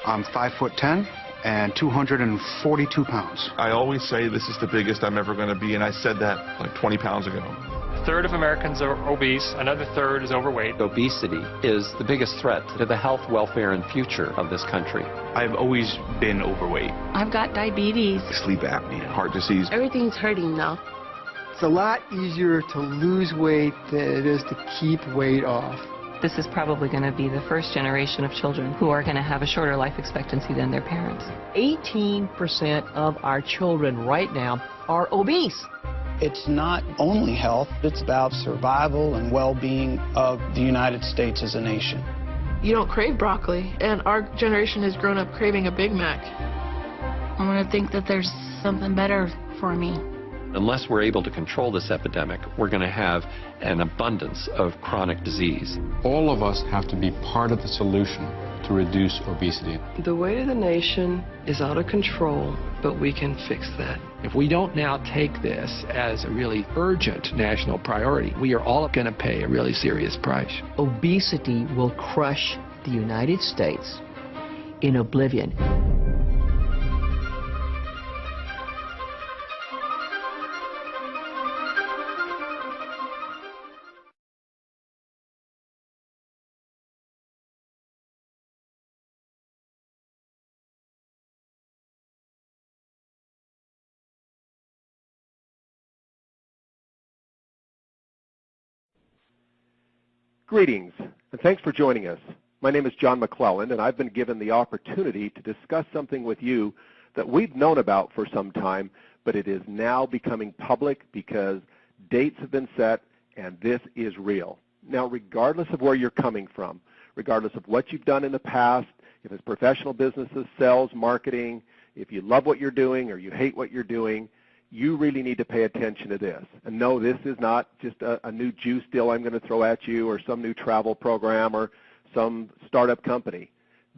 I'm 5'10" and 242 pounds. I always say this is the biggest I'm ever going to be, and I said that like 20 pounds ago. A third of Americans are obese, another third is overweight. Obesity is the biggest threat to the health, welfare, and future of this country. I've always been overweight. I've got diabetes. Sleep apnea, heart disease. Everything's hurting now. It's a lot easier to lose weight than it is to keep weight off. This is probably going to be the first generation of children who are going to have a shorter life expectancy than their parents. 18% of our children right now are obese. It's not only health, it's about survival and well-being of the United States as a nation. You don't crave broccoli, and our generation has grown up craving a Big Mac. I'm going to think that there's something better for me. Unless we're able to control this epidemic, we're going to have an abundance of chronic disease. All of us have to be part of the solution to reduce obesity. The weight of the nation is out of control, but we can fix that. If we don't now take this as a really urgent national priority, we are all going to pay a really serious price. Obesity will crush the United States in oblivion. Greetings, and thanks for joining us. My name is John McClellan, and I've been given the opportunity to discuss something with you that we've known about for some time, but it is now becoming public because dates have been set, and this is real. Now, regardless of where you're coming from, regardless of what you've done in the past, if it's professional businesses, sales, marketing, if you love what you're doing or you hate what you're doing, you really need to pay attention to this. And no, this is not just a new juice deal I'm going to throw at you or some new travel program or some startup company.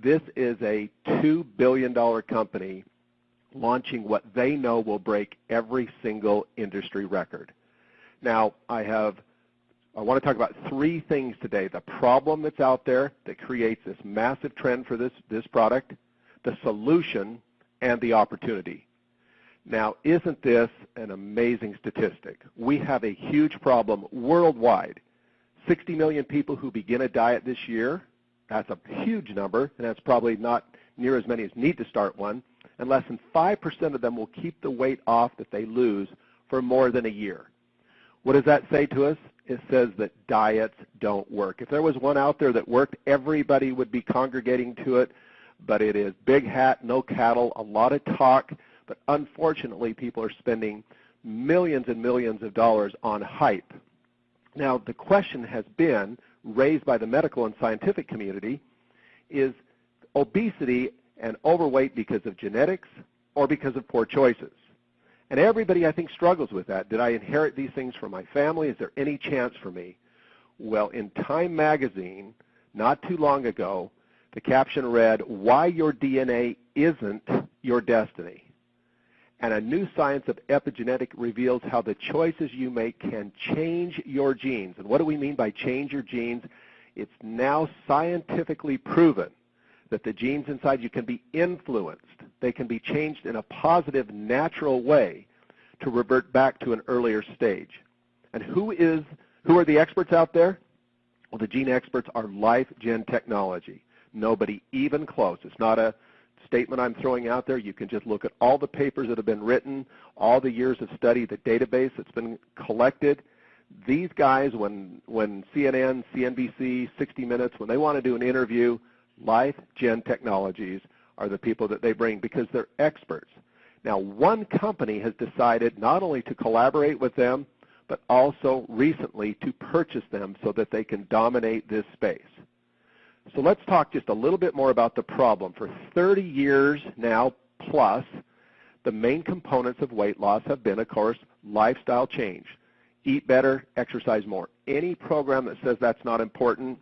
This is a $2 billion company launching what they know will break every single industry record. Now, I want to talk about three things today. The problem that's out there that creates this massive trend for this product, the solution, and the opportunity. Now, isn't this an amazing statistic? We have a huge problem worldwide. 60 million people who begin a diet this year. That's a huge number, and that's probably not near as many as need to start one. And less than 5% of them will keep the weight off that they lose for more than a year. What does that say to us? It says that diets don't work. If there was one out there that worked, everybody would be congregating to it. But it is big hat, no cattle, a lot of talk. But unfortunately, people are spending millions and millions of dollars on hype. Now, the question has been raised by the medical and scientific community, is obesity and overweight because of genetics or because of poor choices? And everybody, I think, struggles with that. Did I inherit these things from my family? Is there any chance for me? Well, in Time magazine, not too long ago, the caption read, "Why your DNA isn't your destiny." And a new science of epigenetic reveals how the choices you make can change your genes. And what do we mean by change your genes? It's now scientifically proven that the genes inside you can be influenced. They can be changed in a positive, natural way to revert back to an earlier stage. And who are the experts out there? Well, the gene experts are Life Gen Technology. Nobody even close. It's not a statement I'm throwing out there. You can just look at all the papers that have been written, all the years of study, the database that's been collected. These guys, when CNN, CNBC, 60 Minutes, when they want to do an interview, Life Gen Technologies are the people that they bring because they're experts. Now, one company has decided not only to collaborate with them, but also recently to purchase them so that they can dominate this space. So let's talk just a little bit more about the problem. For 30 years now plus, the main components of weight loss have been, of course, lifestyle change. Eat better, exercise more. Any program that says that's not important,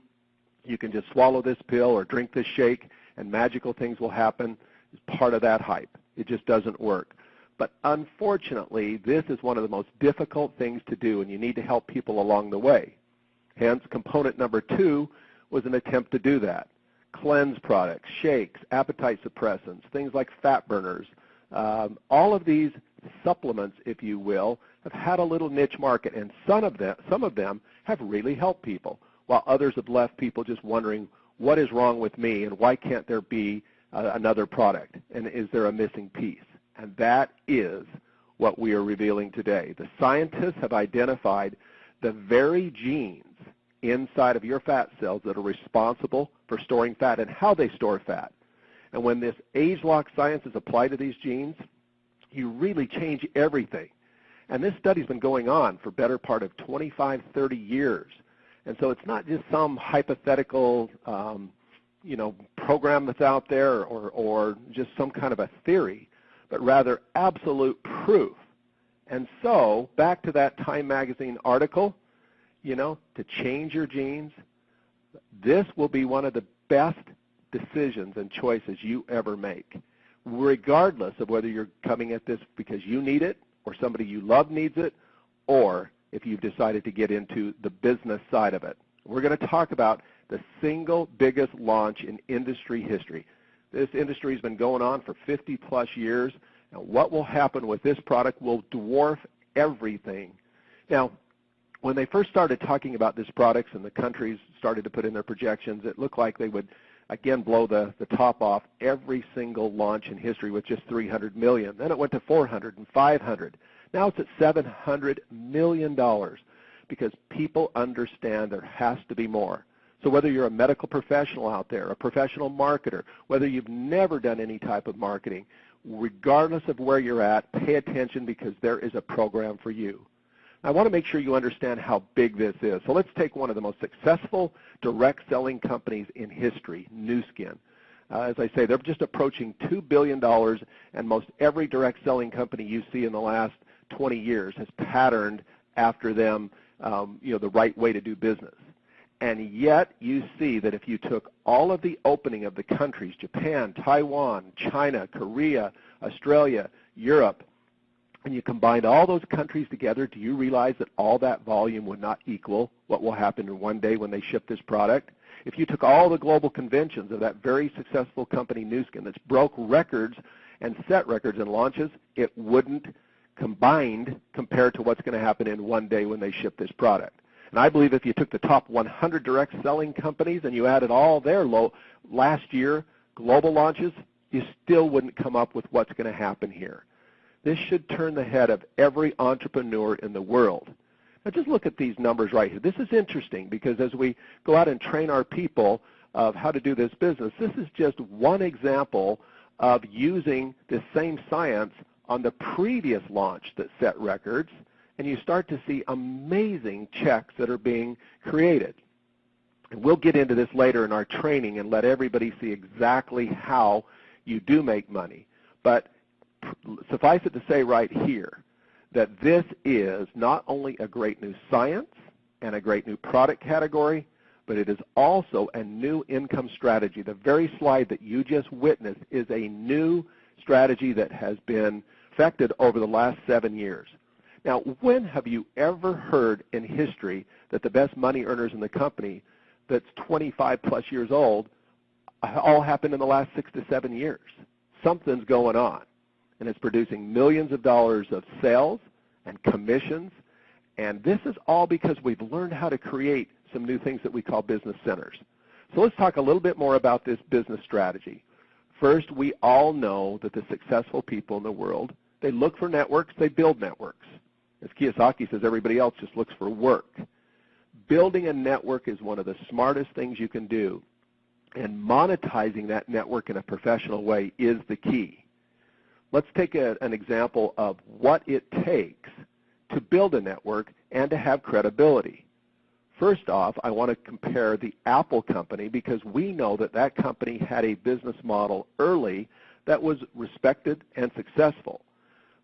you can just swallow this pill or drink this shake and magical things will happen, is part of that hype. It just doesn't work. But unfortunately, this is one of the most difficult things to do, and you need to help people along the way. Hence, component number 2 was an attempt to do that. cleanse products, shakes, appetite suppressants, things like fat burners. All of these supplements, if you will, have had a little niche market, and some of them have really helped people, while others have left people just wondering, what is wrong with me, and why can't there be another product, and is there a missing piece? And that is what we are revealing today. The scientists have identified the very genes inside of your fat cells that are responsible for storing fat and how they store fat. And when this age-lock science is applied to these genes, you really change everything. And this study's been going on for better part of 25, 30 years. And so it's not just some hypothetical program that's out there or just some kind of a theory, but rather absolute proof. And so, back to that Time magazine article, to change your genes, this will be one of the best decisions and choices you ever make, regardless of whether you're coming at this because you need it or somebody you love needs it, or if you've decided to get into the business side of it. We're going to talk about the single biggest launch in industry history. This industry has been going on for 50-plus years, and what will happen with this product will dwarf everything. Now, when they first started talking about this product and the countries started to put in their projections, it looked like they would, again, blow the top off every single launch in history with just $300 million. Then it went to $400 and $500. Now it's at $700 million because people understand there has to be more. So whether you're a medical professional out there, a professional marketer, whether you've never done any type of marketing, regardless of where you're at, pay attention because there is a program for you. I want to make sure you understand how big this is. So let's take one of the most successful direct selling companies in history, Nu Skin. As I say, they're just approaching $2 billion, and most every direct selling company you see in the last 20 years has patterned after them, the right way to do business. And yet you see that if you took all of the opening of the countries, Japan, Taiwan, China, Korea, Australia, Europe, and you combined all those countries together, do you realize that all that volume would not equal what will happen in one day when they ship this product? If you took all the global conventions of that very successful company, Nu Skin, that's broke records and set records and launches, it wouldn't combined compared to what's going to happen in one day when they ship this product. And I believe if you took the top 100 direct selling companies and you added all their last year global launches, you still wouldn't come up with what's going to happen here. This should turn the head of every entrepreneur in the world. Now just look at these numbers right here. This is interesting because as we go out and train our people of how to do this business, this is just one example of using this same science on the previous launch that set records, and you start to see amazing checks that are being created. And we'll get into this later in our training and let everybody see exactly how you do make money. But suffice it to say right here that this is not only a great new science and a great new product category, but it is also a new income strategy. The very slide that you just witnessed is a new strategy that has been perfected over the last 7 years. Now, when have you ever heard in history that the best money earners in the company that's 25 plus years old all happened in the last 6 to 7 years? Something's going on, and it's producing millions of dollars of sales and commissions, and this is all because we've learned how to create some new things that we call business centers. So let's talk a little bit more about this business strategy. First, we all know that the successful people in the world, they look for networks, they build networks. As Kiyosaki says, everybody else just looks for work. Building a network is one of the smartest things you can do, and monetizing that network in a professional way is the key. Let's take an example of what it takes to build a network and to have credibility. First off, I want to compare the Apple company because we know that that company had a business model early that was respected and successful.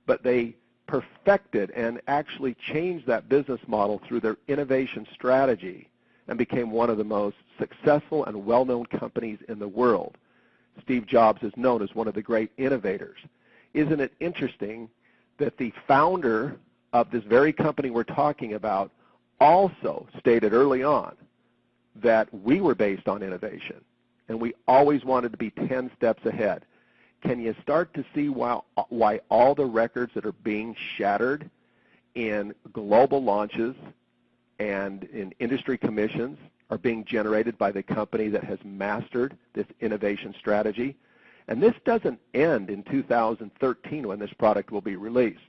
But they perfected and actually changed that business model through their innovation strategy and became one of the most successful and well-known companies in the world. Steve Jobs is known as one of the great innovators. Isn't it interesting that the founder of this very company we're talking about also stated early on that we were based on innovation. and we always wanted to be 10 steps ahead. Can you start to see why all the records that are being shattered in global launches and in industry commissions are being generated by the company that has mastered this innovation strategy? And this doesn't end in 2013 when this product will be released.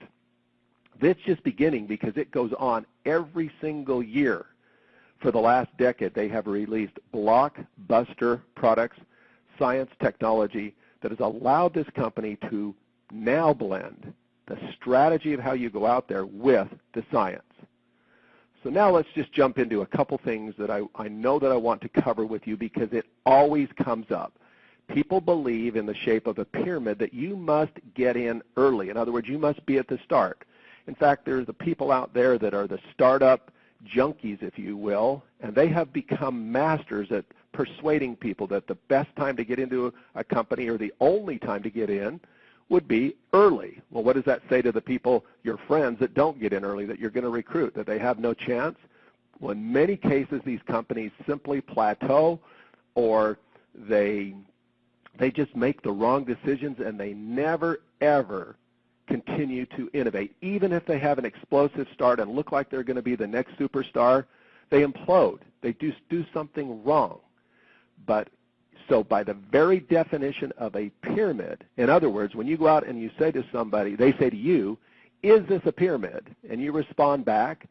It's just beginning because it goes on every single year. For the last decade, they have released blockbuster products, science, technology that has allowed this company to now blend the strategy of how you go out there with the science. So now let's just jump into a couple things that I know that I want to cover with you because it always comes up. People believe in the shape of a pyramid that you must get in early. In other words, you must be at the start. In fact, there's the people out there that are the startup junkies, if you will, and they have become masters at persuading people that the best time to get into a company or the only time to get in would be early. Well, what does that say to the people, your friends, that don't get in early, that you're going to recruit, that they have no chance? Well, in many cases, these companies simply plateau, or they just make the wrong decisions, and they never, ever continue to innovate. Even if they have an explosive start and look like they're going to be the next superstar, they implode. They do something wrong. But so by the very definition of a pyramid, in other words, when you go out and you say to somebody, they say to you, is this a pyramid? And you respond back,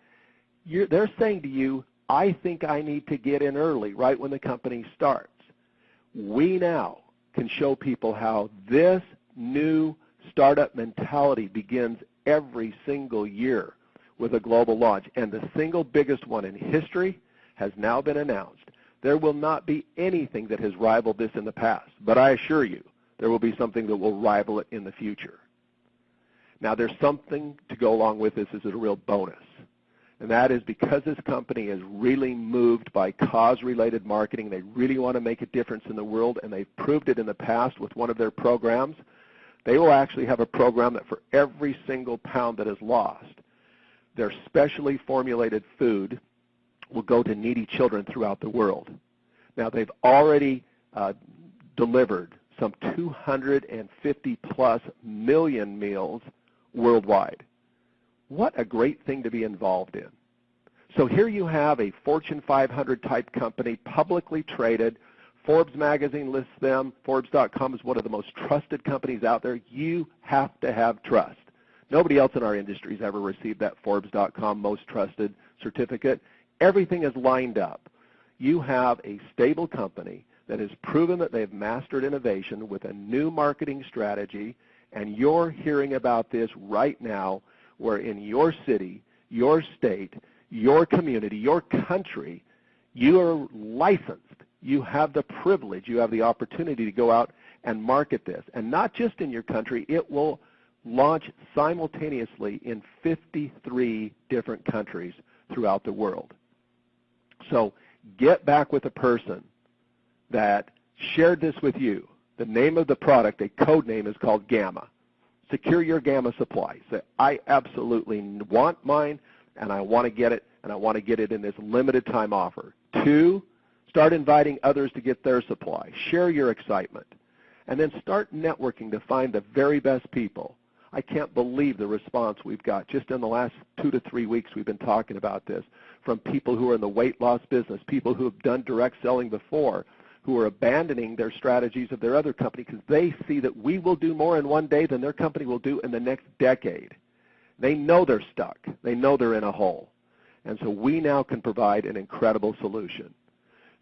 they're saying to you, I think I need to get in early, right when the company starts. We now can show people how this new startup mentality begins every single year with a global launch. And the single biggest one in history has now been announced. There will not be anything that has rivaled this in the past, but I assure you there will be something that will rival it in the future. Now, there's something to go along with this as a real bonus, and that is because this company is really moved by cause-related marketing. They really want to make a difference in the world, and they've proved it in the past with one of their programs. They will actually have a program that for every single pound that is lost, their specially formulated food will go to needy children throughout the world. Now, they've already delivered some 250+ million meals worldwide. What a great thing to be involved in. So here you have a Fortune 500 type company, publicly traded. Forbes magazine lists them. Forbes.com is one of the most trusted companies out there. You have to have trust. Nobody else in our industry has ever received that Forbes.com most trusted certificate. Everything is lined up. You have a stable company that has proven that they've mastered innovation with a new marketing strategy, and you're hearing about this right now where in your city, your state, your community, your country, you are licensed. You have the privilege, you have the opportunity to go out and market this. And not just in your country, it will launch simultaneously in 53 different countries throughout the world. So get back with a person that shared this with you. The name of the product, a code name, is called Gamma. Secure your Gamma supply. Say, I absolutely want mine, and I want to get it, and I want to get it in this limited time offer. 2, start inviting others to get their supply. Share your excitement. And then start networking to find the very best people. I can't believe the response we've got. Just in the last 2 to 3 weeks we've been talking about this, from people who are in the weight loss business, people who have done direct selling before, who are abandoning their strategies of their other company because they see that we will do more in one day than their company will do in the next decade. They know they're stuck. They know they're in a hole. And so we now can provide an incredible solution.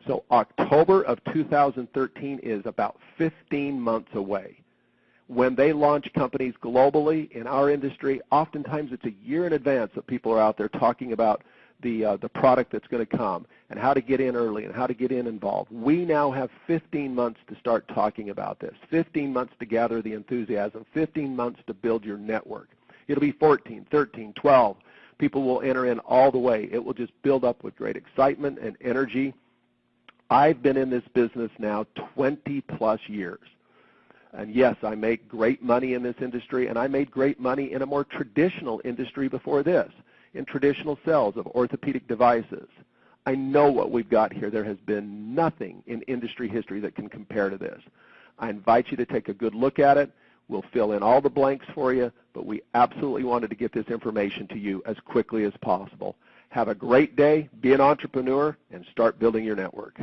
So October of 2013 is about 15 months away. When they launch companies globally in our industry, oftentimes it's a year in advance that people are out there talking about the product that's going to come and how to get in early and how to get involved. We now have 15 months to start talking about this, 15 months to gather the enthusiasm, 15 months to build your network. It'll be 14, 13, 12. People will enter in all the way. It will just build up with great excitement and energy. I've been in this business now 20+ years. And yes, I make great money in this industry, and I made great money in a more traditional industry before this, in traditional sales of orthopedic devices. I know what we've got here. There has been nothing in industry history that can compare to this. I invite you to take a good look at it. We'll fill in all the blanks for you, but we absolutely wanted to get this information to you as quickly as possible. Have a great day, be an entrepreneur, and start building your network.